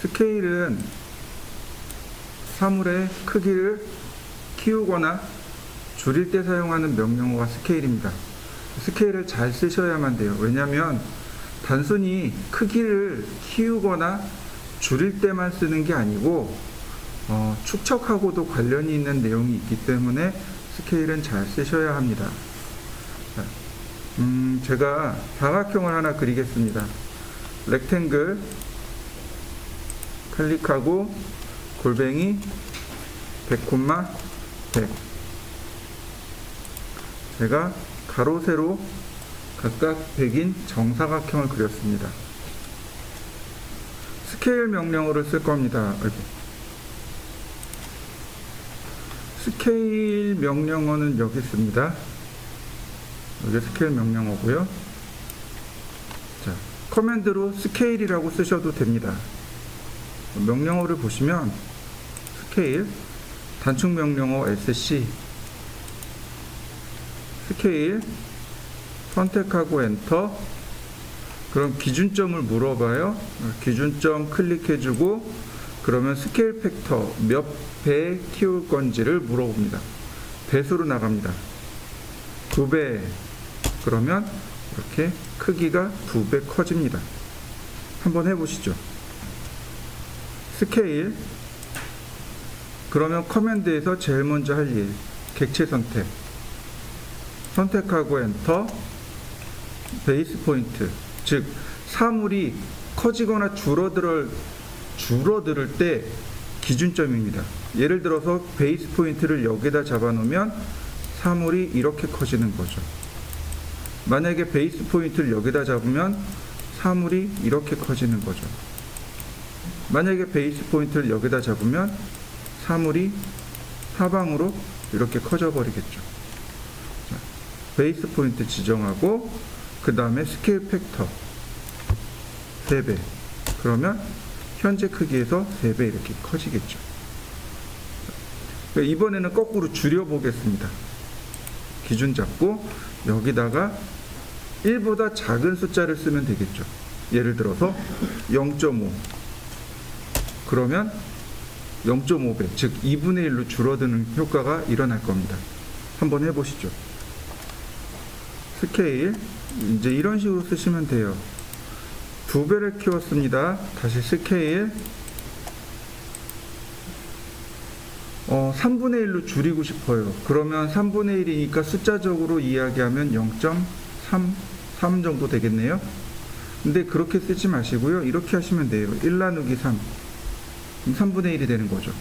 스케일은 사물의 크기를 키우거나 줄일 때 사용하는 명령어가 스케일입니다. 스케일을 잘 쓰셔야만 돼요. 왜냐하면 단순히 크기를 키우거나 줄일 때만 쓰는 게 아니고 축척하고도 관련이 있는 내용이 있기 때문에 스케일은 잘 쓰셔야 합니다. 제가 사각형을 하나 그리겠습니다. 렉탱글 클릭하고 골뱅이 100,100 제가 가로 세로 각각 100인 정사각형을 그렸습니다. 스케일 명령어를 쓸 겁니다. 스케일 명령어는 여기 있습니다. 여기 스케일 명령어고요. 자, 커맨드로 스케일이라고 쓰셔도 됩니다. 명령어를 보시면 스케일, 단축 명령어 SC, 스케일, 선택하고 엔터, 그럼 기준점을 물어봐요. 기준점 클릭해주고 그러면 스케일 팩터 몇 배 키울 건지를 물어봅니다. 배수로 나갑니다. 2배, 그러면 이렇게 크기가 2배 커집니다. 한번 해보시죠. 스케일, 그러면 커맨드에서 제일 먼저 할 일, 객체 선택, 선택하고 엔터, 베이스 포인트, 즉 사물이 커지거나 줄어들 때 기준점입니다. 예를 들어서 베이스 포인트를 여기다 잡아놓으면 사물이 이렇게 커지는 거죠. 만약에 베이스 포인트를 여기다 잡으면 사물이 이렇게 커지는 거죠. 만약에 베이스 포인트를 여기다 잡으면 사물이 사방으로 이렇게 커져 버리겠죠. 자, 베이스 포인트 지정하고 그 다음에 스케일 팩터 3배, 그러면 현재 크기에서 3배 이렇게 커지겠죠. 이번에는 거꾸로 줄여 보겠습니다. 기준 잡고 여기다가 1보다 작은 숫자를 쓰면 되겠죠. 예를 들어서 0.5, 그러면 0.5배, 즉 2분의 1로 줄어드는 효과가 일어날 겁니다. 한번 해보시죠. 스케일, 이제 이런 식으로 쓰시면 돼요. 2배를 키웠습니다. 다시 스케일, 3분의 1로 줄이고 싶어요. 그러면 3분의 1이니까 숫자적으로 이야기하면 0.33 정도 되겠네요. 근데 그렇게 쓰지 마시고요. 이렇게 하시면 돼요. 1 나누기 3. 3분의 1이 되는 거죠.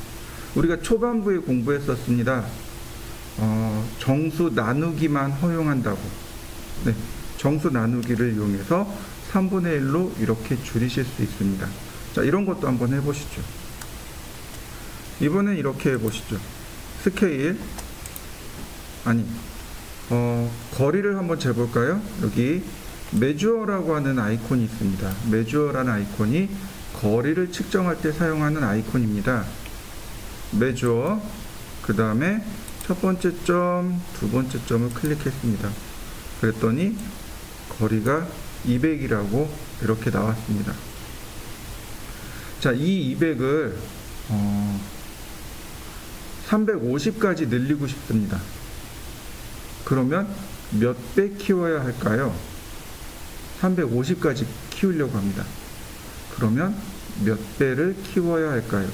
우리가 초반부에 공부했었습니다. 정수 나누기만 허용한다고. 네, 정수 나누기를 이용해서 3분의 1로 이렇게 줄이실 수 있습니다. 자, 이런 것도 한번 해보시죠. 이번엔 이렇게 해보시죠. 스케일, 거리를 한번 재볼까요? 여기 메주어라고 하는 아이콘이 있습니다. 메주어라는 아이콘이 거리를 측정할 때 사용하는 아이콘입니다. 메주어, 그 다음에 첫 번째 점, 두 번째 점을 클릭했습니다. 그랬더니 거리가 200이라고 이렇게 나왔습니다. 자, 이 200을 350까지 늘리고 싶습니다. 그러면 몇 배 키워야 할까요? 350까지 키우려고 합니다. 그러면 몇 배를 키워야 할까요?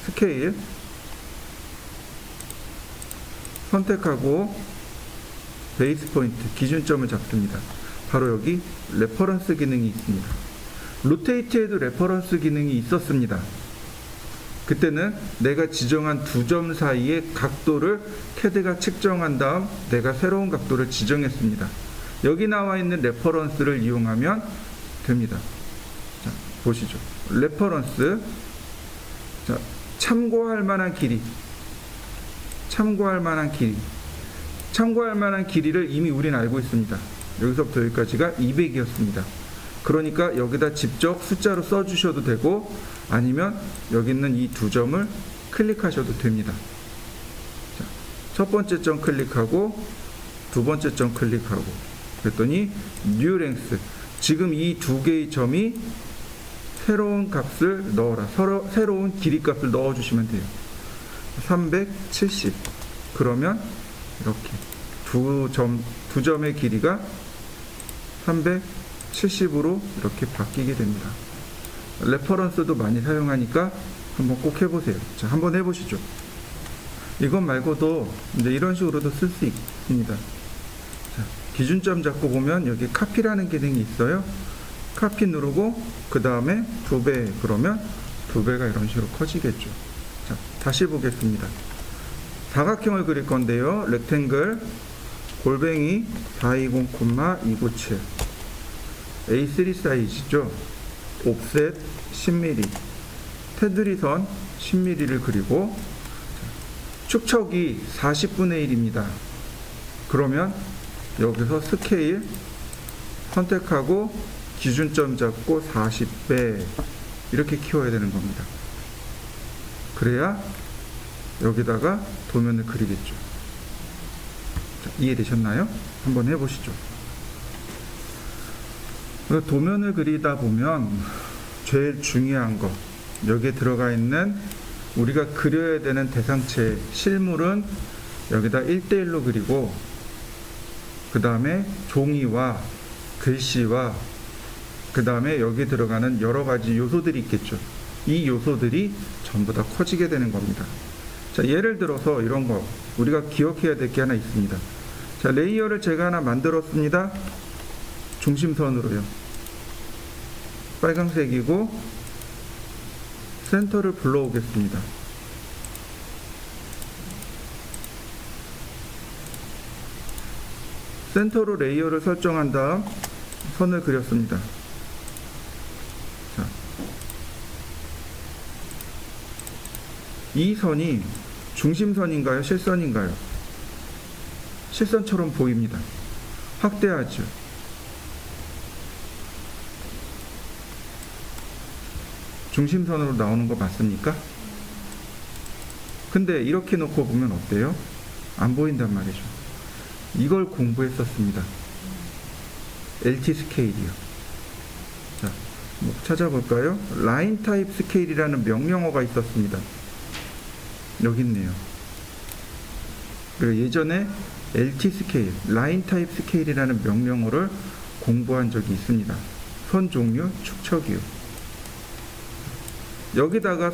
스케일, 선택하고 베이스 포인트, 기준점을 잡습니다. 바로 여기 레퍼런스 기능이 있습니다. 로테이트에도 레퍼런스 기능이 있었습니다. 그때는 내가 지정한 두 점 사이의 각도를 CAD가 측정한 다음 내가 새로운 각도를 지정했습니다. 여기 나와 있는 레퍼런스를 이용하면 됩니다. 자, 보시죠. 레퍼런스, 자, 참고할 만한 길이, 참고할 만한 길이를 이미 우리는 알고 있습니다. 여기서부터 여기까지가 200이었습니다. 그러니까 여기다 직접 숫자로 써주셔도 되고 아니면 여기 있는 이 두 점을 클릭하셔도 됩니다. 자, 첫 번째 점 클릭하고 두 번째 점 클릭하고 그랬더니 New Length, 지금 이 두 개의 점이 새로운 값을 넣어라. 새로운 길이 값을 넣어주시면 돼요. 370. 그러면 이렇게 두 점의 길이가 370으로 이렇게 바뀌게 됩니다. 레퍼런스도 많이 사용하니까 한번 꼭 해보세요. 자, 한번 해보시죠. 이것 말고도 이제 이런 식으로도 쓸 수 있습니다. 자, 기준점 잡고 보면 여기 카피라는 기능이 있어요. 카피 누르고 그 다음에 2배, 그러면 2배가 이런 식으로 커지겠죠. 자, 다시 보겠습니다. 사각형을 그릴 건데요. 렉탱글 골뱅이 420,297 A3 사이즈죠. 옵셋 10mm, 테두리 선 10mm를 그리고 축척이 40분의 1입니다. 그러면 여기서 스케일 선택하고 기준점 잡고 40배 이렇게 키워야 되는 겁니다. 그래야 여기다가 도면을 그리겠죠. 자, 이해되셨나요? 한번 해보시죠. 도면을 그리다 보면 제일 중요한 거, 여기에 들어가 있는 우리가 그려야 되는 대상체 실물은 여기다 1:1로 그리고 그 다음에 종이와 글씨와 그 다음에 여기 들어가는 여러 가지 요소들이 있겠죠. 이 요소들이 전부 다 커지게 되는 겁니다. 자, 예를 들어서 이런 거 우리가 기억해야 될 게 하나 있습니다. 자, 레이어를 제가 하나 만들었습니다. 중심선으로요. 빨간색이고 센터를 불러오겠습니다. 센터로 레이어를 설정한 다음 선을 그렸습니다. 자, 이 선이 중심선인가요? 실선인가요? 실선처럼 보입니다. 확대하죠. 중심선으로 나오는 거 맞습니까? 근데 이렇게 놓고 보면 어때요? 안 보인단 말이죠. 이걸 공부했었습니다. LT 스케일이요. 자, 뭐 찾아볼까요? 라인 타입 스케일이라는 명령어가 있었습니다. 여기 있네요. 그리고 예전에 LT 스케일, 라인 타입 스케일이라는 명령어를 공부한 적이 있습니다. 선 종류, 축척이요. 여기다가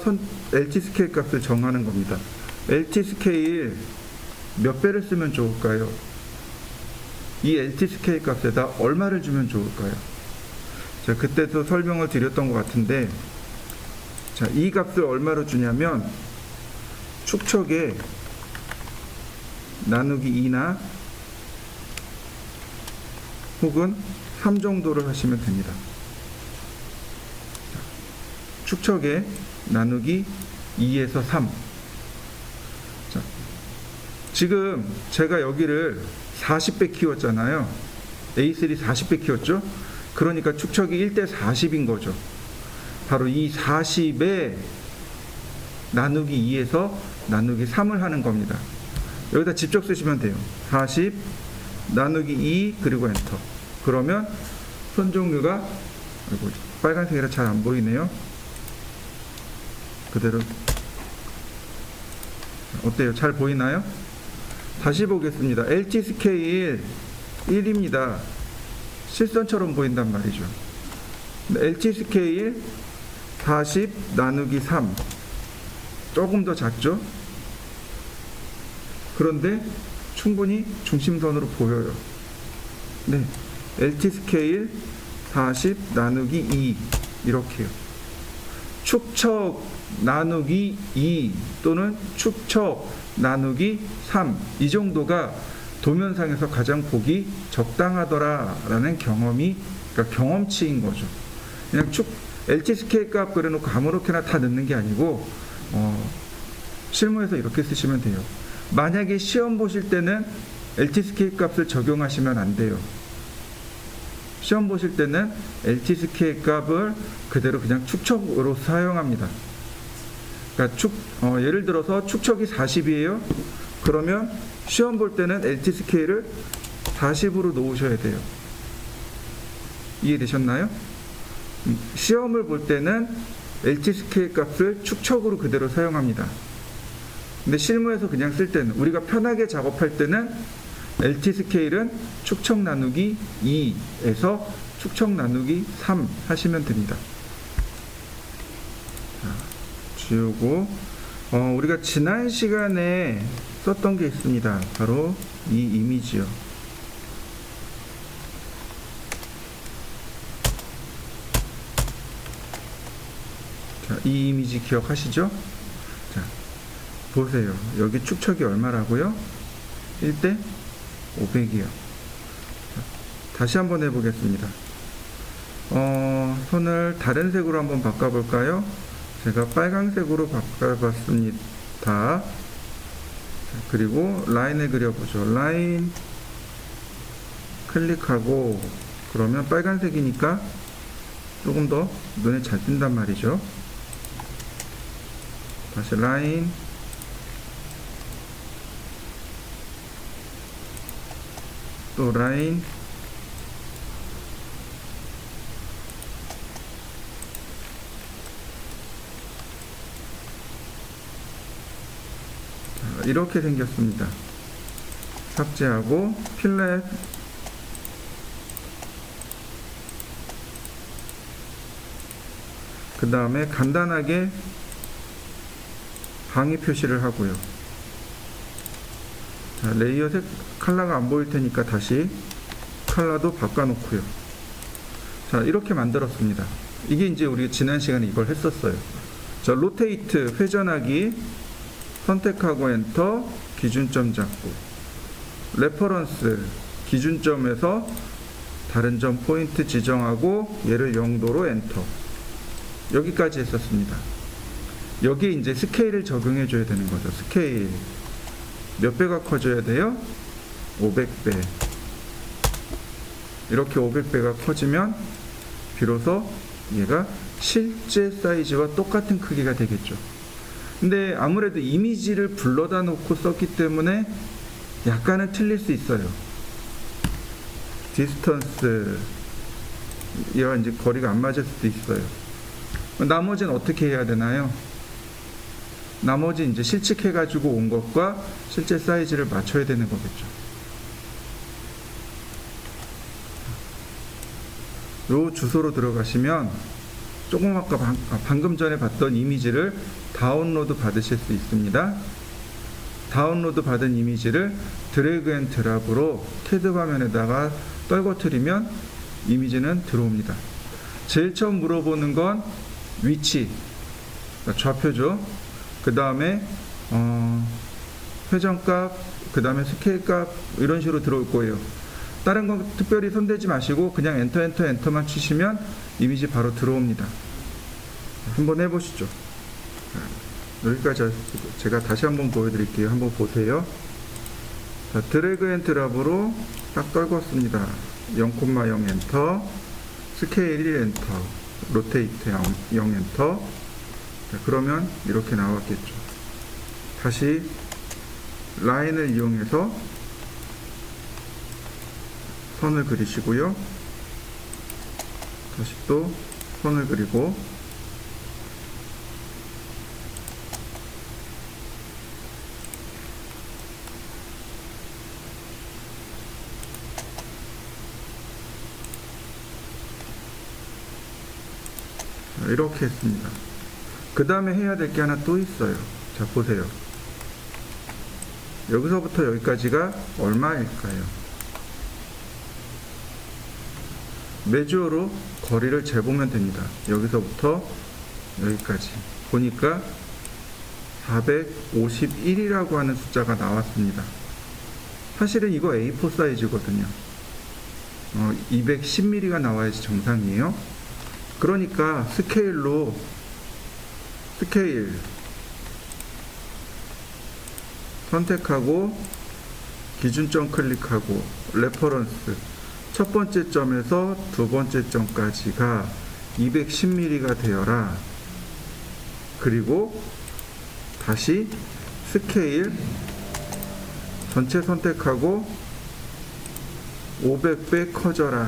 LT 스케일 값을 정하는 겁니다. LT 스케일 몇 배를 쓰면 좋을까요? 이 LT 스케일 값에다 얼마를 주면 좋을까요? 자, 그때도 설명을 드렸던 것 같은데, 자, 이 값을 얼마로 주냐면 축척에 나누기 2나 혹은 3 정도를 하시면 됩니다. 축척에 나누기 2에서 3. 자, 지금 제가 여기를 40배 키웠잖아요. A3 40배 키웠죠? 그러니까 축척이 1:40인 거죠. 바로 이 40에 나누기 2에서 나누기 3을 하는 겁니다. 여기다 직접 쓰시면 돼요. 40 나누기 2 그리고 엔터. 그러면 선 종류가, 아이고, 빨간색이라 잘 안 보이네요. 그대로. 어때요? 잘 보이나요? 다시 보겠습니다. LT 스케일 1입니다. 실선처럼 보인단 말이죠. LT 스케일 40 나누기 3. 조금 더 작죠? 그런데 충분히 중심선으로 보여요. 네, LT 스케일 40 나누기 2 이렇게요. 축척 나누기 2 또는 축척 나누기 3 이 정도가 도면상에서 가장 보기 적당하더라라는 경험이, 그러니까 경험치인 거죠. 그냥 LT 스케일 값 그려놓고 아무렇게나 다 넣는 게 아니고 실무에서 이렇게 쓰시면 돼요. 만약에 시험 보실 때는 LT 스케일 값을 적용하시면 안 돼요. 시험 보실 때는 LT 스케일 값을 그대로 그냥 축척으로 사용합니다. 그러니까 예를 들어서 축척이 40이에요. 그러면 시험 볼 때는 LT 스케일을 40으로 놓으셔야 돼요. 이해되셨나요? 시험을 볼 때는 LT 스케일 값을 축척으로 그대로 사용합니다. 근데 실무에서 그냥 쓸 때는, 우리가 편하게 작업할 때는 LT 스케일은 축척 나누기 2에서 축척 나누기 3 하시면 됩니다. 자, 지우고 우리가 지난 시간에 썼던 게 있습니다. 바로 이 이미지요. 자, 이 이미지 기억하시죠? 자, 보세요. 여기 축척이 얼마라고요? 1대 500이요. 다시 한번 해보겠습니다. 손을 다른 색으로 한번 바꿔볼까요? 제가 빨강색으로 바꿔봤습니다. 자, 그리고 라인을 그려보죠. 라인 클릭하고, 그러면 빨간색이니까 조금 더 눈에 잘 띈단 말이죠. 다시 라인, 또 라인, 자, 이렇게 생겼습니다. 삭제하고 필렛, 그 다음에 간단하게 방위 표시를 하고요. 자, 레이어 색 컬러가 안 보일 테니까 다시 컬러도 바꿔놓고요. 자, 이렇게 만들었습니다. 이게 이제 우리 지난 시간에 이걸 했었어요. 자, 로테이트 회전하기, 선택하고 엔터, 기준점 잡고, 레퍼런스 기준점에서 다른 점 포인트 지정하고 얘를 0도로 엔터, 여기까지 했었습니다. 여기에 이제 스케일을 적용해 줘야 되는 거죠. 스케일 몇 배가 커져야 돼요? 500배. 이렇게 500배가 커지면 비로소 얘가 실제 사이즈와 똑같은 크기가 되겠죠. 근데 아무래도 이미지를 불러다 놓고 썼기 때문에 약간은 틀릴 수 있어요. 디스턴스, 얘가 이제 거리가 안 맞을 수도 있어요. 나머지는 어떻게 해야 되나요? 나머지 이제 실측해가지고 온 것과 실제 사이즈를 맞춰야 되는 거겠죠. 요 주소로 들어가시면 조금 아까 방금 전에 봤던 이미지를 다운로드 받으실 수 있습니다. 다운로드 받은 이미지를 드래그 앤 드랍으로 캐드 화면에다가 떨궈뜨리면 이미지는 들어옵니다. 제일 처음 물어보는 건 위치, 좌표죠. 그 다음에 회전값, 그 다음에 스케일값, 이런 식으로 들어올 거예요. 다른 건 특별히 손대지 마시고 그냥 엔터만 치시면 이미지 바로 들어옵니다. 한번 해보시죠. 여기까지 제가 다시 한번 보여드릴게요. 한번 보세요. 자, 드래그 앤 드랍으로 딱 떨궜습니다. 0,0 엔터, 스케일 1 엔터, 로테이트 0 엔터. 자, 그러면 이렇게 나왔겠죠. 다시 라인을 이용해서 선을 그리시고요. 다시 또 선을 그리고, 이렇게 했습니다. 그 다음에 해야 될 게 하나 또 있어요. 자, 보세요. 여기서부터 여기까지가 얼마일까요? 메주어로 거리를 재보면 됩니다. 여기서부터 여기까지 보니까 451이라고 하는 숫자가 나왔습니다. 사실은 이거 A4 사이즈거든요. 210mm가 나와야지 정상이에요. 그러니까 스케일 선택하고 기준점 클릭하고 레퍼런스 첫 번째 점에서 두 번째 점까지가 210mm가 되어라. 그리고 다시 스케일 전체 선택하고 500배 커져라.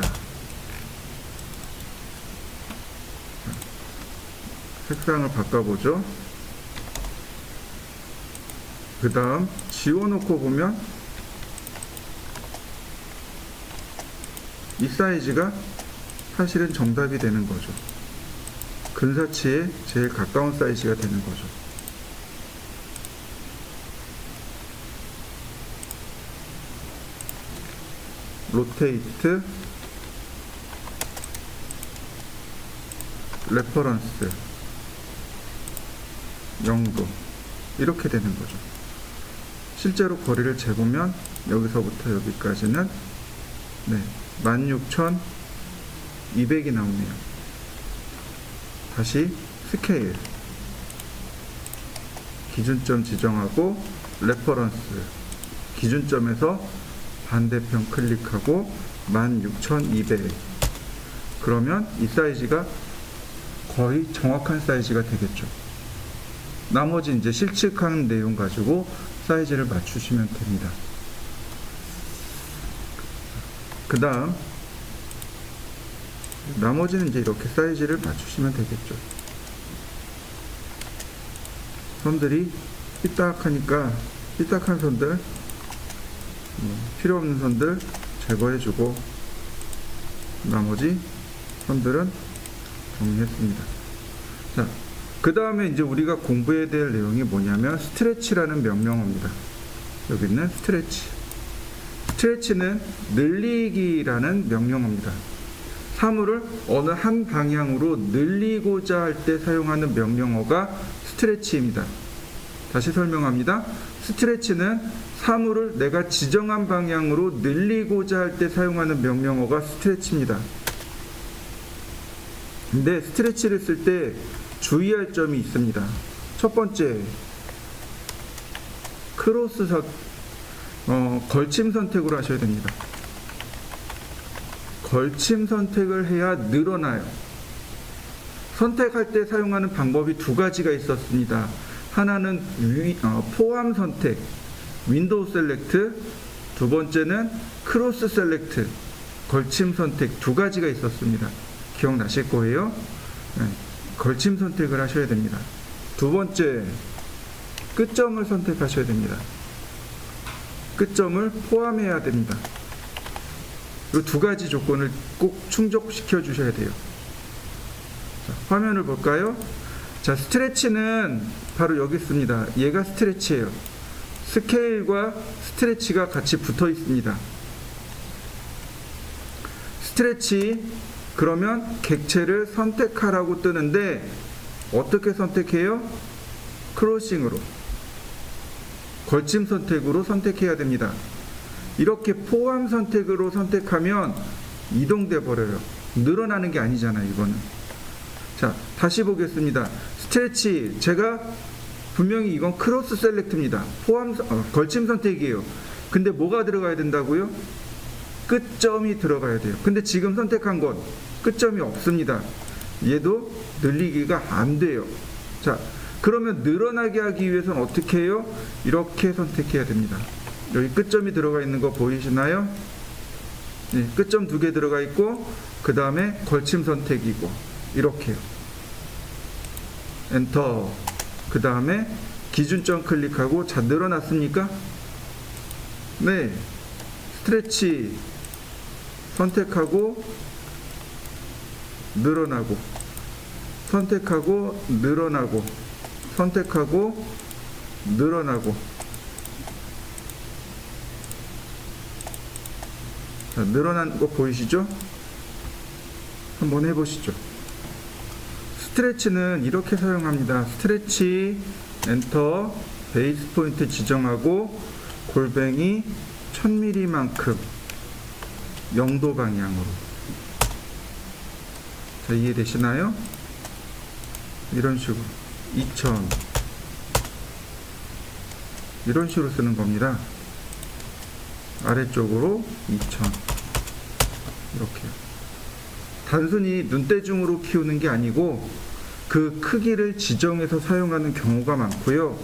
색상을 바꿔보죠. 그 다음 지워놓고 보면 이 사이즈가 사실은 정답이 되는 거죠. 근사치에 제일 가까운 사이즈가 되는 거죠. 로테이트, 레퍼런스, 0도 이렇게 되는 거죠. 실제로 거리를 재보면 여기서부터 여기까지는 16,200이 나오네요. 다시 스케일, 기준점 지정하고 레퍼런스, 기준점에서 반대편 클릭하고 16,200. 그러면 이 사이즈가 거의 정확한 사이즈가 되겠죠. 나머지 이제 실측한 내용 가지고 사이즈를 맞추시면 됩니다. 그 다음 나머지는 이제 이렇게 사이즈를 맞추시면 되겠죠. 선들이 삐딱하니까 삐딱한 선들, 필요 없는 선들 제거해주고 나머지 선들은 정리했습니다. 자, 그 다음에 이제 우리가 공부해야 될 내용이 뭐냐면 스트레치라는 명령어입니다. 여기 있는 스트레치. 스트레치는 늘리기라는 명령어입니다. 사물을 어느 한 방향으로 늘리고자 할 때 사용하는 명령어가 스트레치입니다. 다시 설명합니다. 스트레치는 사물을 내가 지정한 방향으로 늘리고자 할 때 사용하는 명령어가 스트레치입니다. 근데 스트레치를 쓸 때 주의할 점이 있습니다. 첫 번째, 크로스 걸침 선택으로 하셔야 됩니다. 걸침 선택을 해야 늘어나요. 선택할 때 사용하는 방법이 두 가지가 있었습니다. 하나는 포함 선택, 윈도우 셀렉트, 두 번째는 크로스 셀렉트, 걸침 선택 두 가지가 있었습니다. 기억나실 거예요. 걸침 선택을 하셔야 됩니다. 두 번째, 끝점을 선택하셔야 됩니다. 끝점을 포함해야 됩니다. 이 두 가지 조건을 꼭 충족시켜 주셔야 돼요. 자, 화면을 볼까요? 자, 스트레치는 바로 여기 있습니다. 얘가 스트레치예요. 스케일과 스트레치가 같이 붙어 있습니다. 스트레치, 그러면 객체를 선택하라고 뜨는데 어떻게 선택해요? 크로싱으로, 걸침 선택으로 선택해야 됩니다. 이렇게 포함 선택으로 선택하면 이동돼 버려요. 늘어나는 게 아니잖아요, 이거는. 자, 다시 보겠습니다. 스트레치, 제가 분명히 이건 크로스 셀렉트입니다. 걸침 선택이에요. 근데 뭐가 들어가야 된다고요? 끝점이 들어가야 돼요. 근데 지금 선택한 건 끝점이 없습니다. 얘도 늘리기가 안 돼요. 자, 그러면 늘어나게 하기 위해서는 어떻게 해요? 이렇게 선택해야 됩니다. 여기 끝점이 들어가 있는 거 보이시나요? 네, 끝점 두 개 들어가 있고 그 다음에 걸침 선택이고 이렇게요. 엔터. 그 다음에 기준점 클릭하고, 자, 늘어났습니까? 네. 스트레치 선택하고 늘어나고, 선택하고 늘어나고, 선택하고 늘어나고. 자, 늘어난 거 보이시죠? 한번 해보시죠. 스트레치는 이렇게 사용합니다. 스트레치, 엔터, 베이스 포인트 지정하고 골뱅이 1000mm만큼 0도 방향으로. 자, 이해되시나요? 이런 식으로 2000 이런 식으로 쓰는 겁니다. 아래쪽으로 2000 이렇게요. 단순히 눈대중으로 키우는 게 아니고 그 크기를 지정해서 사용하는 경우가 많고요.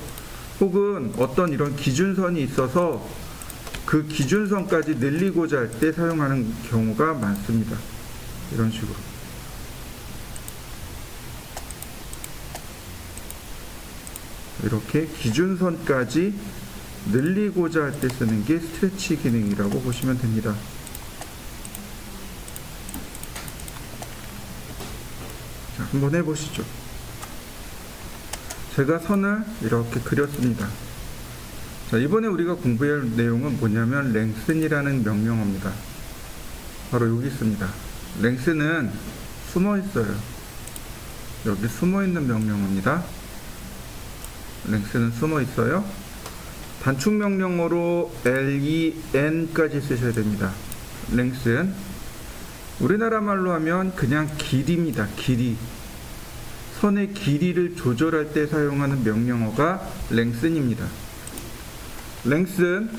혹은 어떤 이런 기준선이 있어서 그 기준선까지 늘리고자 할 때 사용하는 경우가 많습니다. 이런 식으로. 이렇게 기준선까지 늘리고자 할 때 쓰는 게 스트레치 기능이라고 보시면 됩니다. 자, 한번 해보시죠. 제가 선을 이렇게 그렸습니다. 자, 이번에 우리가 공부할 내용은 뭐냐면 랭슨이라는 명령어입니다. 바로 여기 있습니다. 랭슨은 숨어 있어요. 여기 숨어 있는 명령어입니다. 랭슨은 숨어 있어요. 단축 명령어로 len까지 쓰셔야 됩니다. 랭슨. 우리나라 말로 하면 그냥 길이입니다. 길이. 선의 길이를 조절할 때 사용하는 명령어가 랭슨입니다. 랭슨.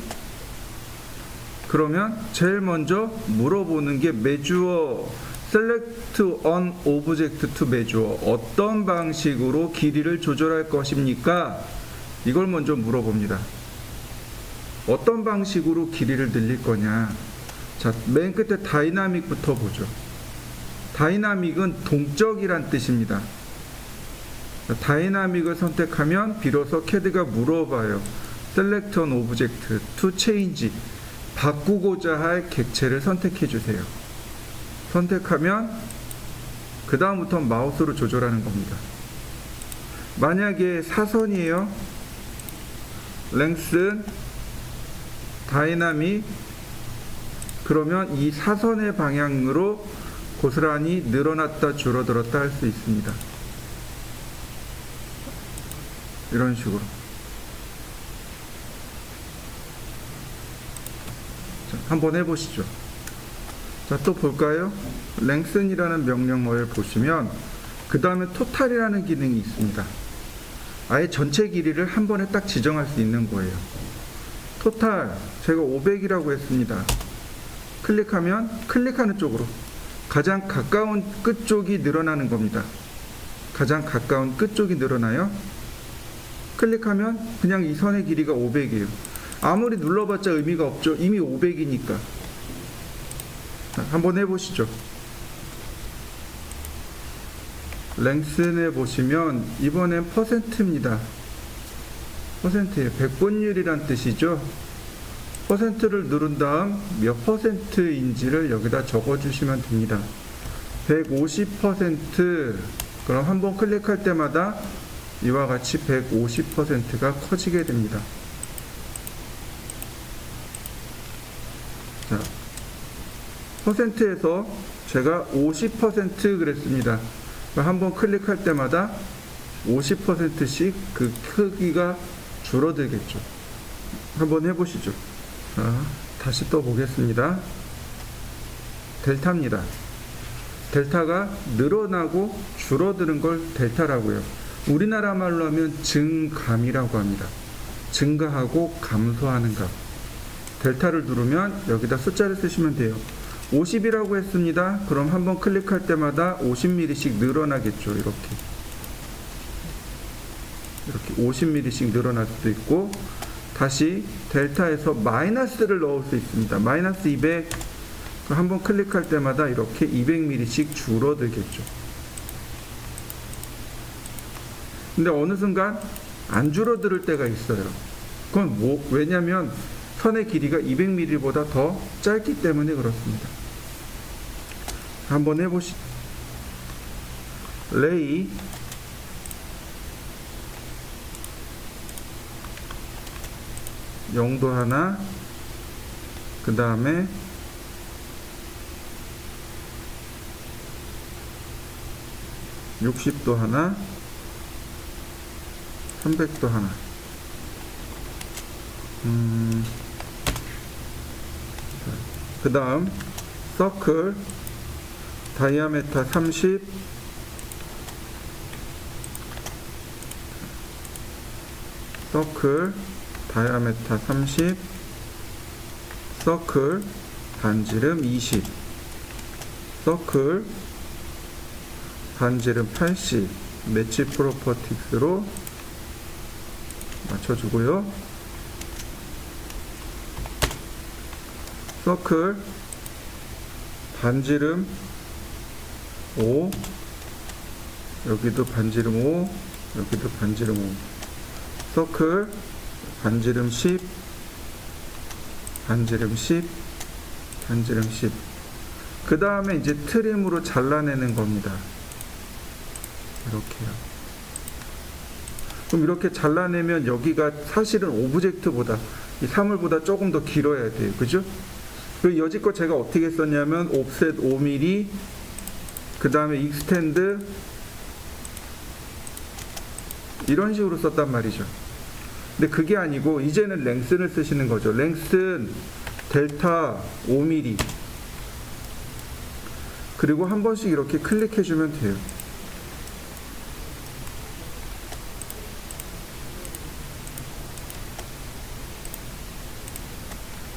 그러면 제일 먼저 물어보는 게 measure, select an object to measure. 어떤 방식으로 길이를 조절할 것입니까? 이걸 먼저 물어봅니다. 어떤 방식으로 길이를 늘릴 거냐. 자, 맨 끝에 다이나믹부터 보죠. 다이나믹은 동적이란 뜻입니다. 자, 다이나믹을 선택하면 비로소 CAD가 물어봐요. select an object to change. 바꾸고자 할 객체를 선택해 주세요. 선택하면 그 다음부터 마우스로 조절하는 겁니다. 만약에 사선이에요. 랭슨, 다이나믹. 그러면 이 사선의 방향으로 고스란히 늘어났다 줄어들었다 할 수 있습니다. 이런 식으로. 자, 한번 해보시죠. 자, 또 볼까요? 랭슨이라는 명령어를 보시면 그 다음에 토탈이라는 기능이 있습니다. 아예 전체 길이를 한 번에 딱 지정할 수 있는 거예요. 토탈, 제가 500이라고 했습니다. 클릭하면 클릭하는 쪽으로 가장 가까운 끝 쪽이 늘어나는 겁니다. 가장 가까운 끝 쪽이 늘어나요. 클릭하면 그냥 이 선의 길이가 500이에요. 아무리 눌러봤자 의미가 없죠. 이미 500이니까. 한번 해보시죠. 랭슨에 보시면 이번엔 퍼센트입니다. 퍼센트예요. 백분율이란 뜻이죠. 퍼센트를 누른 다음 몇 퍼센트인지를 여기다 적어주시면 됩니다. 150%. 그럼 한번 클릭할 때마다 이와 같이 150%가 커지게 됩니다. 자, 퍼센트에서 제가 50% 그랬습니다. 한번 클릭할 때마다 50%씩 그 크기가 줄어들겠죠. 한번 해보시죠. 자, 다시 또 보겠습니다. 델타입니다. 델타가 늘어나고 줄어드는 걸 델타라고요. 우리나라 말로 하면 증감이라고 합니다. 증가하고 감소하는 값. 델타를 누르면 여기다 숫자를 쓰시면 돼요. 50이라고 했습니다. 그럼 한번 클릭할 때마다 50mm씩 늘어나겠죠. 이렇게 50mm씩 늘어날 수도 있고, 다시 델타에서 마이너스를 넣을 수 있습니다. 마이너스 200. 한번 클릭할 때마다 이렇게 200mm씩 줄어들겠죠. 근데 어느 순간 안 줄어들 때가 있어요. 그건 왜냐면 선의 길이가 200mm보다 더 짧기 때문에 그렇습니다. 한번 해보시죠. 레이, 영도 하나, 그 다음에 60도 하나, 300도 하나. 그 다음 서클, 다이아메타 30, 서클, 다이아메타 30, 서클, 반지름 20, 서클, 반지름 80, 매치 프로퍼티스로 맞춰주고요. 서클, 반지름 5, 여기도 반지름 5, 여기도 반지름 5. 서클, 반지름 10, 반지름 10, 반지름 10. 그 다음에 이제 트림으로 잘라내는 겁니다. 이렇게요. 그럼 이렇게 잘라내면 여기가 사실은 오브젝트보다, 이 사물보다 조금 더 길어야 돼요. 그죠? 그 여지껏 제가 어떻게 했었냐면, 옵셋 5mm, 그 다음에 익스텐드, 이런 식으로 썼단 말이죠. 근데 그게 아니고, 이제는 랭슨을 쓰시는 거죠. 랭슨, 델타 5mm. 그리고 한 번씩 이렇게 클릭해주면 돼요.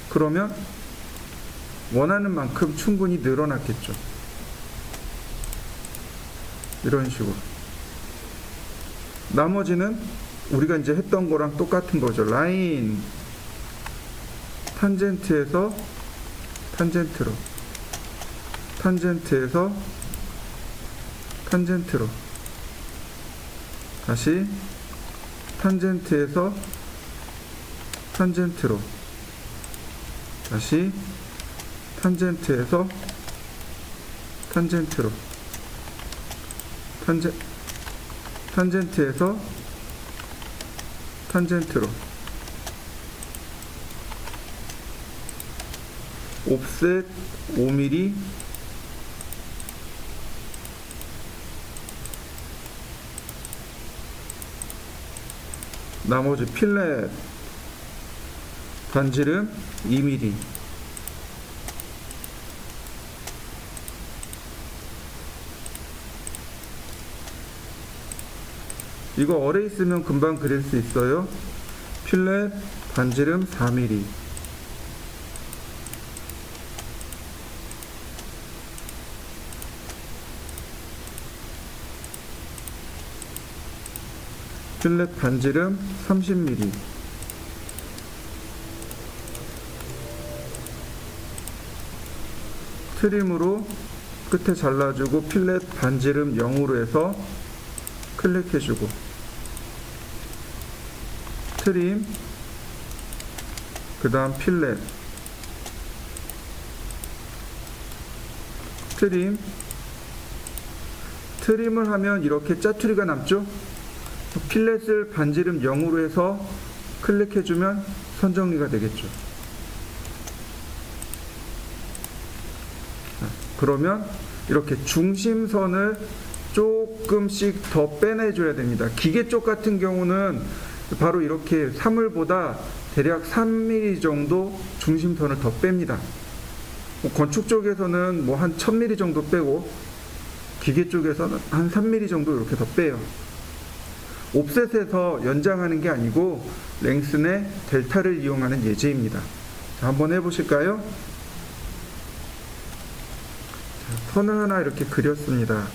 그러면 원하는 만큼 충분히 늘어났겠죠. 이런 식으로. 나머지는 우리가 이제 했던 거랑 똑같은 거죠. 라인, 탄젠트에서 탄젠트로, 탄젠트에서 탄젠트로, 다시 탄젠트에서 탄젠트로, 다시 탄젠트에서 탄젠트로, 탄젠트에서 탄젠트로, 옵셋 5mm, 나머지 필렛, 반지름 2mm. 이거 어레 있으면 금방 그릴 수 있어요. 필렛, 반지름 4mm. 필렛, 반지름 30mm. 트림으로 끝에 잘라주고 필렛 반지름 0으로 해서 클릭해주고, 트림, 그 다음 필렛, 트림, 트림을 하면 이렇게 짜투리가 남죠? 필렛을 반지름 0으로 해서 클릭해주면 선정리가 되겠죠. 그러면 이렇게 중심선을 조금씩 더 빼내줘야 됩니다. 기계 쪽 같은 경우는 바로 이렇게 사물보다 대략 3mm 정도 중심선을 더 뺍니다. 건축 쪽에서는 뭐 한 1000mm 정도 빼고, 기계 쪽에서는 한 3mm 정도 이렇게 더 빼요. 옵셋에서 연장하는 게 아니고 랭슨의 델타를 이용하는 예제입니다. 자, 한번 해보실까요? 자, 선을 하나 이렇게 그렸습니다.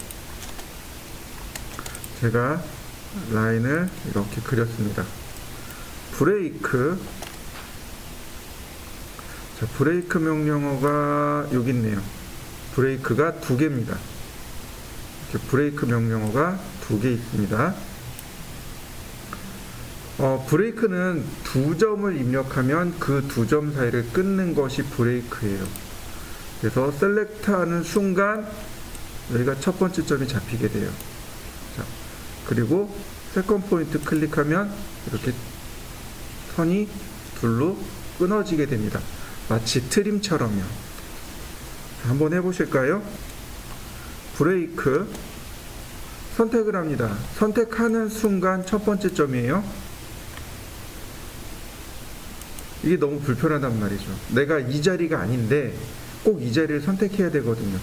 제가 라인을 이렇게 그렸습니다. 브레이크. 자, 브레이크 명령어가 여기 있네요. 브레이크가 2개입니다. 이렇게 브레이크 명령어가 2개 있습니다. 브레이크는 2점을 입력하면 그 2점 사이를 끊는 것이 브레이크예요. 그래서 셀렉트 하는 순간 여기가 첫 번째 점이 잡히게 돼요. 자, 그리고 세컨 포인트 클릭하면 이렇게 선이 둘로 끊어지게 됩니다. 마치 트림처럼요. 자, 한번 해보실까요? 브레이크 선택을 합니다. 선택하는 순간 첫 번째 점이에요. 이게 너무 불편하단 말이죠. 내가 이 자리가 아닌데 꼭 이 자리를 선택해야 되거든요.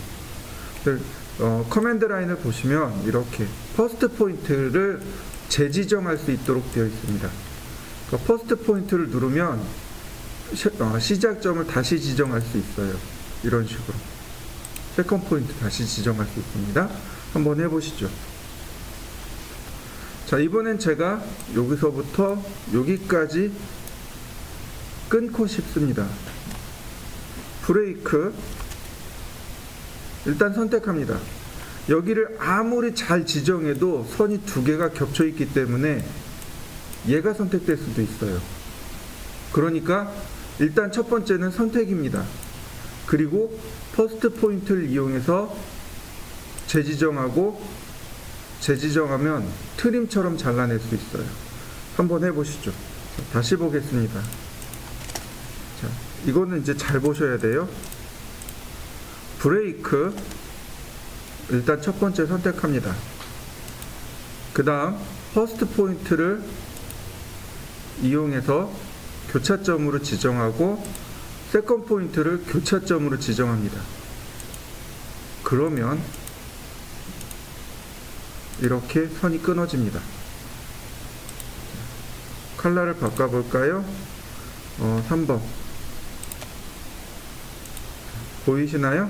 커맨드 라인을 보시면 이렇게 퍼스트 포인트를 재지정할 수 있도록 되어 있습니다. 그러니까 퍼스트 포인트를 누르면 시작점을 다시 지정할 수 있어요. 이런 식으로 세컨 포인트 다시 지정할 수 있습니다. 한번 해보시죠. 자, 이번엔 제가 여기서부터 여기까지 끊고 싶습니다. 브레이크 일단 선택합니다. 여기를 아무리 잘 지정해도 선이 2개가 겹쳐 있기 때문에 얘가 선택될 수도 있어요. 그러니까 일단 첫 번째는 선택입니다. 그리고 퍼스트 포인트를 이용해서 재지정하면 트림처럼 잘라낼 수 있어요. 한번 해보시죠. 다시 보겠습니다. 자, 이거는 이제 잘 보셔야 돼요. 브레이크, 일단 첫 번째 선택합니다. 그 다음 퍼스트 포인트를 이용해서 교차점으로 지정하고 세컨드 포인트를 교차점으로 지정합니다. 그러면 이렇게 선이 끊어집니다. 컬러를 바꿔볼까요? 3번 보이시나요?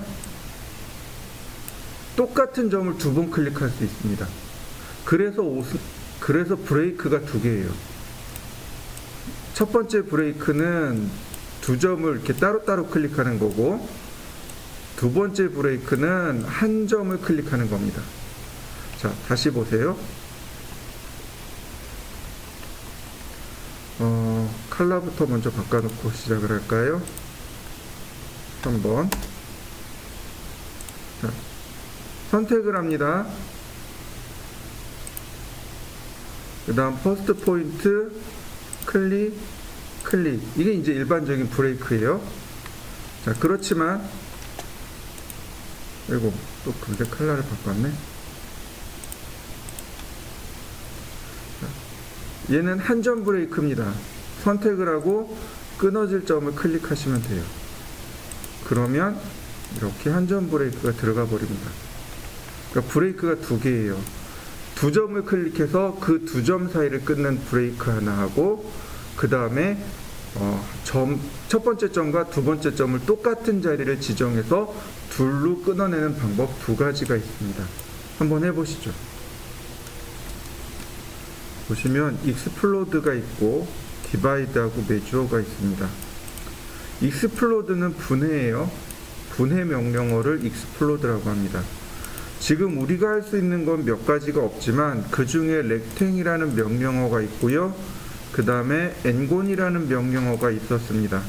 똑같은 점을 두 번 클릭할 수 있습니다. 그래서 브레이크가 두 개예요. 첫 번째 브레이크는 두 점을 이렇게 따로따로 클릭하는 거고, 두 번째 브레이크는 한 점을 클릭하는 겁니다. 자, 다시 보세요. 컬러부터 먼저 바꿔놓고 시작을 할까요? 3번. 자, 선택을 합니다. 그 다음 퍼스트 포인트 클릭. 이게 이제 일반적인 브레이크예요. 자, 그렇지만 아이고, 또 근데 컬러를 바꿨네. 자, 얘는 한 점 브레이크입니다. 선택을 하고 끊어질 점을 클릭하시면 돼요. 그러면 이렇게 한 점 브레이크가 들어가 버립니다. 그러니까 브레이크가 두 개예요. 두 점을 클릭해서 그 두 점 사이를 끊는 브레이크 하나 하고, 그 다음에 첫 번째 점과 두 번째 점을 똑같은 자리를 지정해서 둘로 끊어내는 방법 두 가지가 있습니다. 한번 해보시죠. 보시면 익스플로드가 있고 디바이드하고 메주어가 있습니다. 익스플로드는 분해예요. 분해 명령어를 익스플로드라고 합니다. 지금 우리가 할 수 있는 건 몇 가지가 없지만 그 중에 렉탱이라는 명령어가 있고요. 그 다음에 엔곤이라는 명령어가 있었습니다.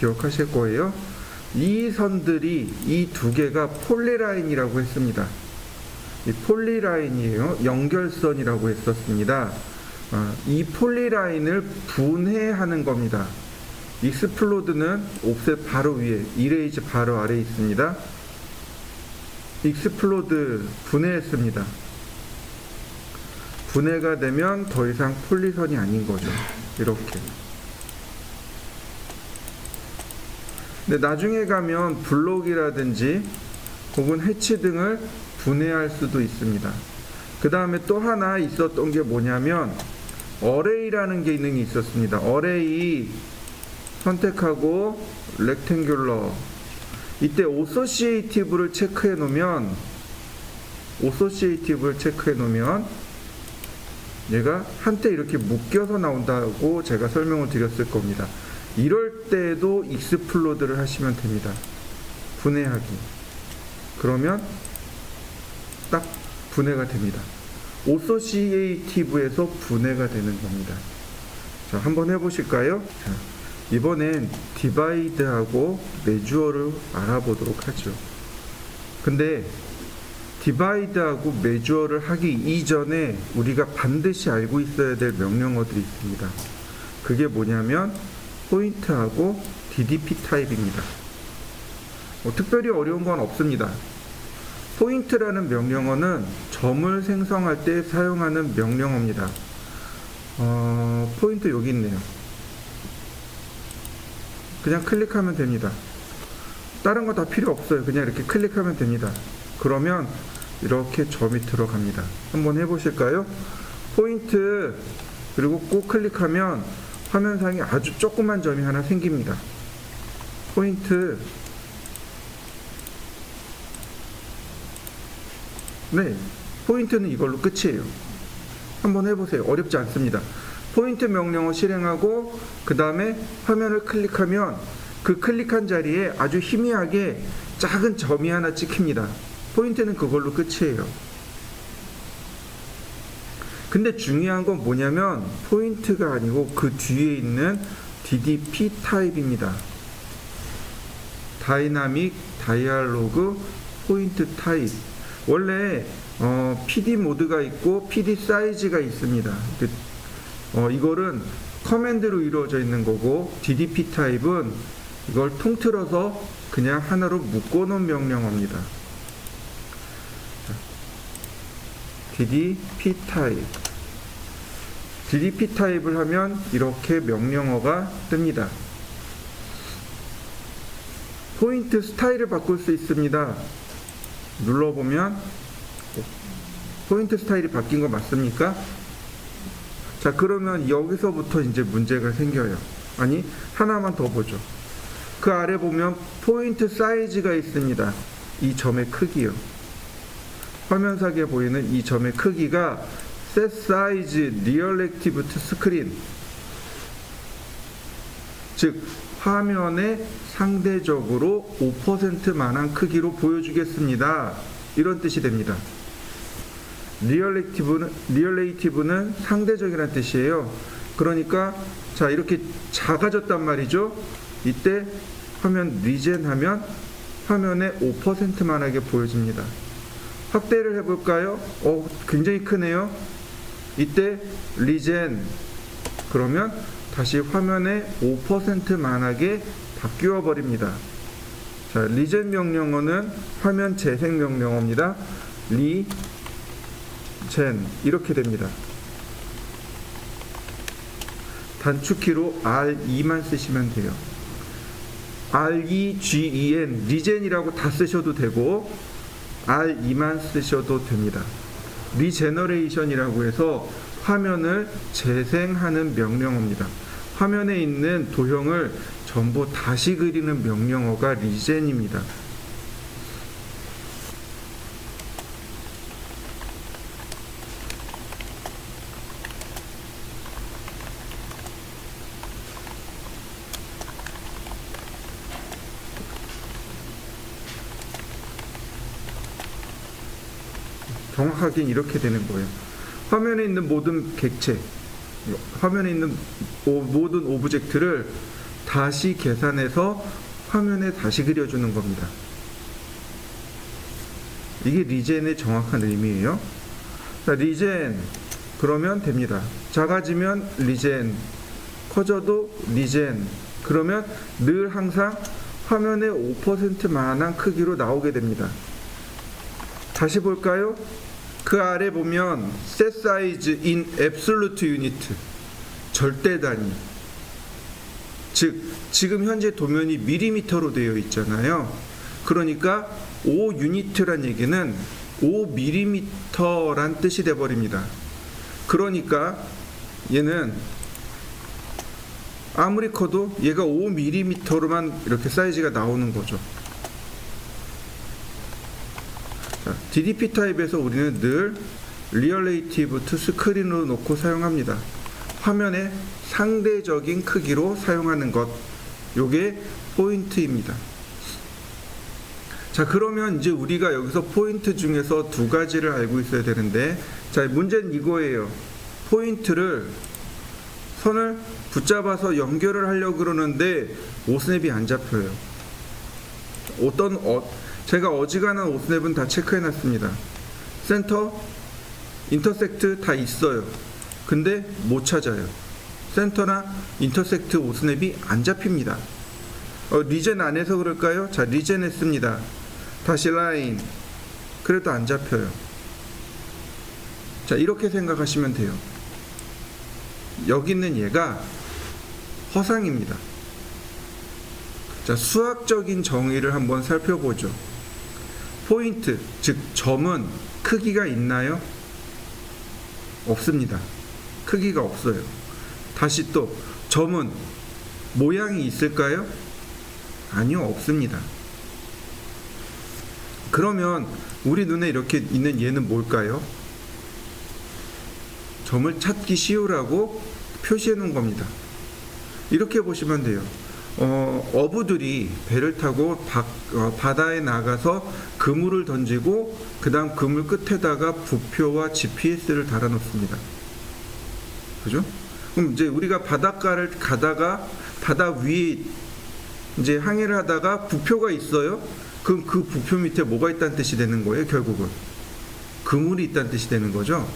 기억하실 거예요. 이 선들이 이 두 개가 폴리라인이라고 했습니다. 이 폴리라인이에요. 연결선이라고 했었습니다. 이 폴리라인을 분해하는 겁니다. 익스플로드는 옵셋 바로 위에, 이레이즈 바로 아래에 있습니다. 익스플로드 분해했습니다. 분해가 되면 더 이상 폴리선이 아닌 거죠. 이렇게. 근데 나중에 가면 블록이라든지 혹은 해치 등을 분해할 수도 있습니다. 그 다음에 또 하나 있었던 게 뭐냐면 어레이라는 기능이 있었습니다. 어레이 선택하고 렉탱귤러, 이때 오소시에이티브를 체크해 놓으면 얘가 한때 이렇게 묶여서 나온다고 제가 설명을 드렸을 겁니다. 이럴 때도 익스플로드를 하시면 됩니다. 분해하기. 그러면 딱 분해가 됩니다. 오소시에이티브에서 분해가 되는 겁니다. 자, 한번 해보실까요? 자, 이번엔 디바이드하고 메주어를 알아보도록 하죠. 근데 디바이드하고 메주어를 하기 이전에 우리가 반드시 알고 있어야 될 명령어들이 있습니다. 그게 뭐냐면 포인트하고 DDP 타입입니다. 특별히 어려운 건 없습니다. 포인트라는 명령어는 점을 생성할 때 사용하는 명령어입니다. 포인트 여기 있네요. 그냥 클릭하면 됩니다. 다른 거 다 필요 없어요. 그냥 이렇게 클릭하면 됩니다. 그러면 이렇게 점이 들어갑니다. 한번 해보실까요? 포인트, 그리고 꼭 클릭하면 화면상에 아주 조그만 점이 하나 생깁니다. 포인트. 네, 포인트는 이걸로 끝이에요. 한번 해보세요. 어렵지 않습니다. 포인트 명령어 실행하고 그 다음에 화면을 클릭하면 그 클릭한 자리에 아주 희미하게 작은 점이 하나 찍힙니다. 포인트는 그걸로 끝이에요. 근데 중요한 건 뭐냐면 포인트가 아니고 그 뒤에 있는 DDP 타입입니다. 다이나믹 다이얼로그 포인트 타입. 원래 PD 모드가 있고 PD 사이즈가 있습니다. 이거는 커맨드로 이루어져 있는 거고 DDP 타입은 이걸 통틀어서 그냥 하나로 묶어놓은 명령어입니다. DDP 타입. DDP 타입을 하면 이렇게 명령어가 뜹니다. 포인트 스타일을 바꿀 수 있습니다. 눌러보면 포인트 스타일이 바뀐 거 맞습니까? 자, 그러면 여기서부터 이제 문제가 생겨요. 아니, 하나만 더 보죠. 그 아래 보면 포인트 사이즈가 있습니다. 이 점의 크기요. 화면상에 보이는 이 점의 크기가 set size relative to screen, 즉 화면에 상대적으로 5%만한 크기로 보여주겠습니다. 이런 뜻이 됩니다. relative는 상대적이라는 뜻이에요. 그러니까 자, 이렇게 작아졌단 말이죠. 이때 화면 리젠 하면 화면에 5%만하게 보여집니다. 확대를 해볼까요? 굉장히 크네요. 이때 리젠 그러면 다시 화면에 5%만하게 바뀌어 버립니다. 자, 리젠 명령어는 화면 재생 명령어입니다. 리젠 이렇게 됩니다. 단축키로 R2만 쓰시면 돼요. REGEN 리젠이라고 다 쓰셔도 되고 R2만 쓰셔도 됩니다. 리제너레이션이라고 해서 화면을 재생하는 명령어입니다. 화면에 있는 도형을 전부 다시 그리는 명령어가 리젠입니다. 정확하게 이렇게 되는 거예요. 화면에 있는 모든 객체, 화면에 있는 모든 오브젝트를 다시 계산해서 화면에 다시 그려주는 겁니다. 이게 리젠의 정확한 의미예요. 자, 리젠 그러면 됩니다. 작아지면 리젠, 커져도 리젠. 그러면 늘 항상 화면의 5%만한 크기로 나오게 됩니다. 다시 볼까요? 그 아래 보면 set size in absolute unit, 절대 단위. 즉 지금 현재 도면이 밀리미터로 되어 있잖아요. 그러니까 5유니트란 얘기는 5밀리미터란 뜻이 돼 버립니다. 그러니까 얘는 아무리 커도 얘가 5밀리미터로만 이렇게 사이즈가 나오는 거죠. 자, DDP 타입에서 우리는 늘 Relative to Screen으로 놓고 사용합니다. 화면의 상대적인 크기로 사용하는 것, 요게 포인트입니다. 자, 그러면 이제 우리가 여기서 포인트 중에서 두 가지를 알고 있어야 되는데, 자, 문제는 이거예요. 포인트를 선을 붙잡아서 연결을 하려고 그러는데 오스냅이 안 잡혀요. 제가 어지간한 오스냅은 다 체크해 놨습니다. 센터, 인터섹트 다 있어요. 근데 못 찾아요. 센터나 인터섹트 오스냅이 안 잡힙니다. 리젠 안 해서 그럴까요? 자, 리젠 했습니다. 다시 라인. 그래도 안 잡혀요. 자, 이렇게 생각하시면 돼요. 여기 있는 얘가 허상입니다. 자, 수학적인 정의를 한번 살펴보죠. 포인트, 즉 점은 크기가 있나요? 없습니다. 크기가 없어요. 다시 또 점은 모양이 있을까요? 아니요, 없습니다. 그러면 우리 눈에 이렇게 있는 얘는 뭘까요? 점을 찾기 쉬우라고 표시해 놓은 겁니다. 이렇게 보시면 돼요. 어부들이 배를 타고 바다에 나가서 그물을 던지고 그 다음 그물 끝에다가 부표와 GPS를 달아놓습니다. 그죠? 그럼 이제 우리가 바닷가를 가다가 바다 위에 이제 항해를 하다가 부표가 있어요. 그럼 그 부표 밑에 뭐가 있다는 뜻이 되는 거예요, 결국은. 그물이 있다는 뜻이 되는 거죠.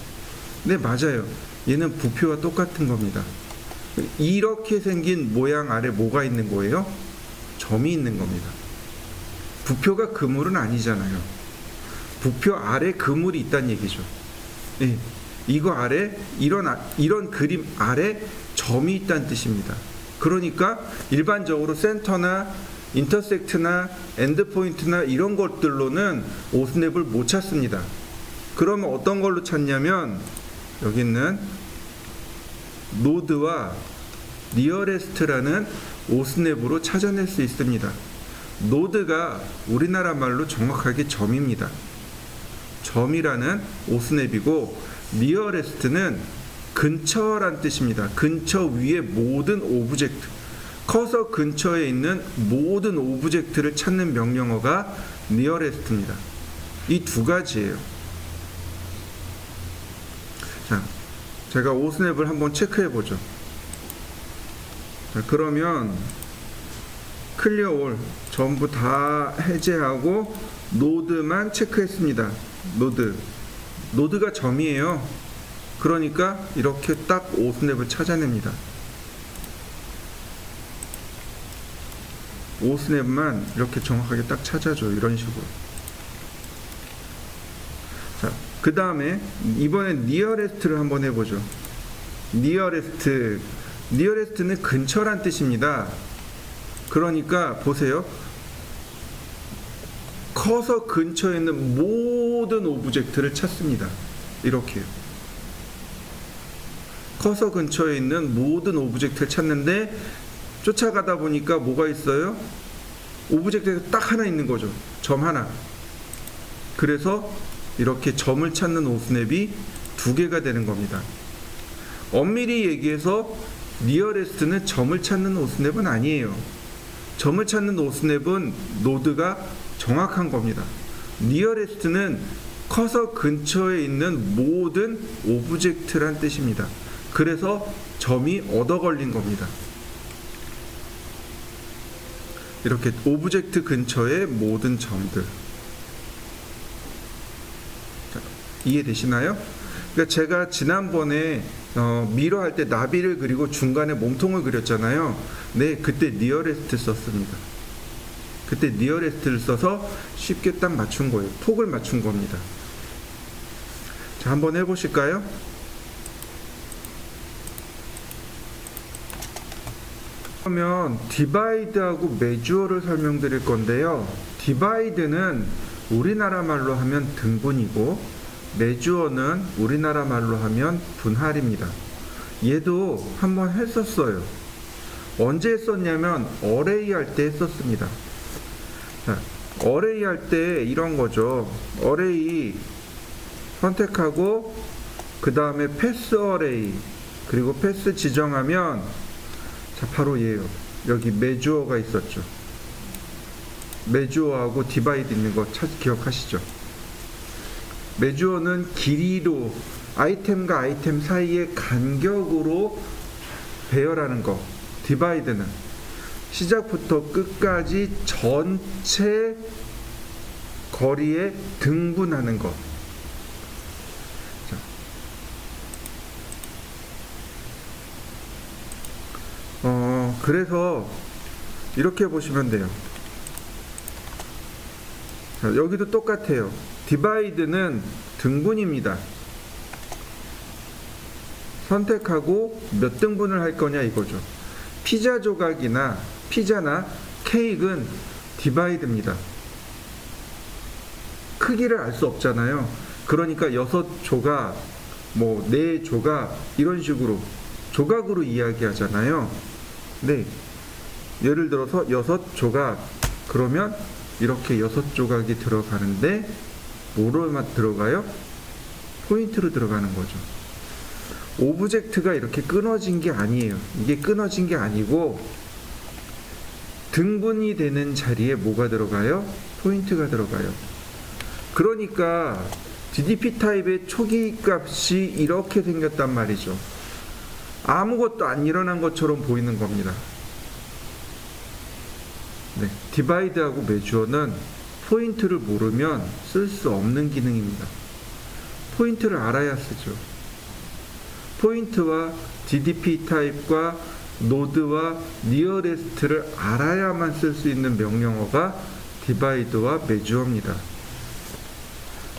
네, 맞아요. 얘는 부표와 똑같은 겁니다. 이렇게 생긴 모양 아래 뭐가 있는 거예요? 점이 있는 겁니다. 부표가 그물은 아니잖아요. 부표 아래 그물이 있다는 얘기죠. 네, 이거 아래 이런 그림 아래 점이 있다는 뜻입니다. 그러니까 일반적으로 센터나 인터섹트나 엔드포인트나 이런 것들로는 오스냅을 못 찾습니다. 그러면 어떤 걸로 찾냐면 여기 있는 노드와 니어레스트라는 오스냅으로 찾아낼 수 있습니다. 노드가 우리나라 말로 정확하게 점입니다. 점이라는 오스냅이고 니어레스트는 근처란 뜻입니다. 근처 위의 모든 오브젝트, 커서 근처에 있는 모든 오브젝트를 찾는 명령어가 니어레스트입니다. 이 두 가지예요. 자, 제가 오스냅을 한번 체크해 보죠. 자, 그러면 클리어 올 전부 다 해제하고 노드만 체크했습니다. 노드가 점이에요. 그러니까 이렇게 딱 오스냅을 찾아냅니다. 오스냅만 이렇게 정확하게 딱 찾아줘요. 이런 식으로. 자, 그 다음에 이번엔 니어레스트를 한번 해보죠. 니어레스트는 근처란 뜻입니다. 그러니까 보세요. 커서 근처에 있는 모든 오브젝트를 찾습니다. 이렇게요. 커서 근처에 있는 모든 오브젝트를 찾는데 쫓아가다 보니까 뭐가 있어요? 오브젝트가 딱 하나 있는 거죠. 점 하나. 그래서 이렇게 점을 찾는 오스냅이 두 개가 되는 겁니다. 엄밀히 얘기해서 니어레스트는 점을 찾는 오스냅은 아니에요. 점을 찾는 오스냅은 노드가 정확한 겁니다. 니어레스트는 커서 근처에 있는 모든 오브젝트란 뜻입니다. 그래서 점이 얻어 걸린 겁니다. 이렇게 오브젝트 근처의 모든 점들. 자, 이해되시나요? 그러니까 제가 지난번에 미러 할 때 나비를 그리고 중간에 몸통을 그렸잖아요. 네, 그때 니어레스트 썼습니다. 그때 니어레스트를 써서 쉽게 딱 맞춘 거예요. 폭을 맞춘 겁니다. 자, 한번 해보실까요? 그러면 디바이드하고 메주어를 설명드릴 건데요. 디바이드는 우리나라 말로 하면 등분이고 메주어는 우리나라 말로 하면 분할입니다. 얘도 한번 했었어요. 언제 했었냐면 어레이 할 때 했었습니다. 자, 어레이 할 때 이런 거죠. 어레이 선택하고 그 다음에 패스 어레이 그리고 패스 지정하면 자, 바로 얘예요. 여기 메주어가 있었죠. 메주어하고 디바이드 있는 거 기억하시죠? 메주어는 길이로 아이템과 아이템 사이의 간격으로 배열하는 거. 디바이드는 시작부터 끝까지 전체 거리에 등분하는 것. 자. 그래서 이렇게 보시면 돼요. 자, 여기도 똑같아요. 디바이드는 등분입니다. 선택하고 몇 등분을 할 거냐 이거죠. 피자 조각이나 피자나 케이크는 디바이드입니다. 크기를 알 수 없잖아요. 그러니까 6조각, 뭐 4조각 이런 식으로 조각으로 이야기하잖아요. 네, 예를 들어서 6조각 그러면 이렇게 6조각이 들어가는데 뭐로만 들어가요? 포인트로 들어가는 거죠. 오브젝트가 이렇게 끊어진 게 아니에요. 이게 끊어진 게 아니고 등분이 되는 자리에 뭐가 들어가요? 포인트가 들어가요. 그러니까 DDP 타입의 초기 값이 이렇게 생겼단 말이죠. 아무것도 안 일어난 것처럼 보이는 겁니다. 네, 디바이드하고 메주어는 포인트를 모르면 쓸 수 없는 기능입니다. 포인트를 알아야 쓰죠. 포인트와 DDP 타입과 노드와 니어레스트를 알아야만 쓸 수 있는 명령어가 디바이드와 메주어입니다.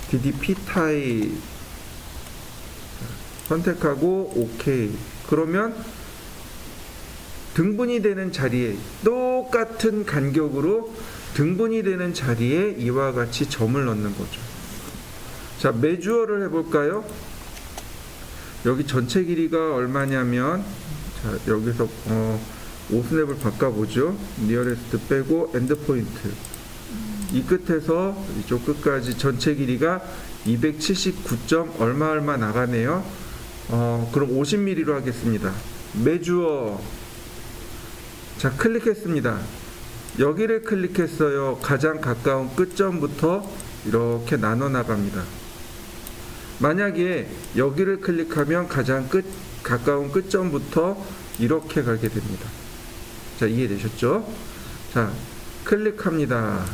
DDP 타입 선택하고 OK. 그러면 등분이 되는 자리에 똑같은 간격으로 등분이 되는 자리에 이와 같이 점을 넣는 거죠. 자, 메주어를 해볼까요? 여기 전체 길이가 얼마냐면, 자, 여기서 오스냅을 바꿔보죠. 니어레스트 빼고 엔드포인트. 이 끝에서 이쪽 끝까지 전체 길이가 279점 얼마 나가네요. 그럼 50mm로 하겠습니다. 메주어. 자, 클릭했습니다. 여기를 클릭했어요. 가장 가까운 끝점부터 이렇게 나눠 나갑니다. 만약에 여기를 클릭하면 가장 가까운 끝점부터 이렇게 가게 됩니다. 자, 이해되셨죠? 자, 클릭합니다.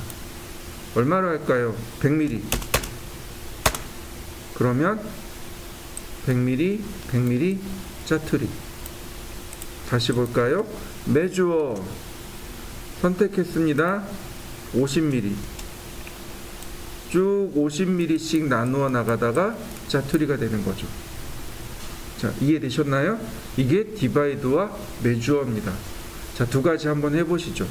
얼마로 할까요? 100mm. 그러면 100mm, 100mm, 짜투리. 다시 볼까요? 메주어 선택했습니다. 50mm. 쭉 50mm씩 나누어 나가다가 짜투리가 되는 거죠. 자, 이해되셨나요? 이게 디바이드와 메주어입니다. 자, 두 가지 한번 해보시죠.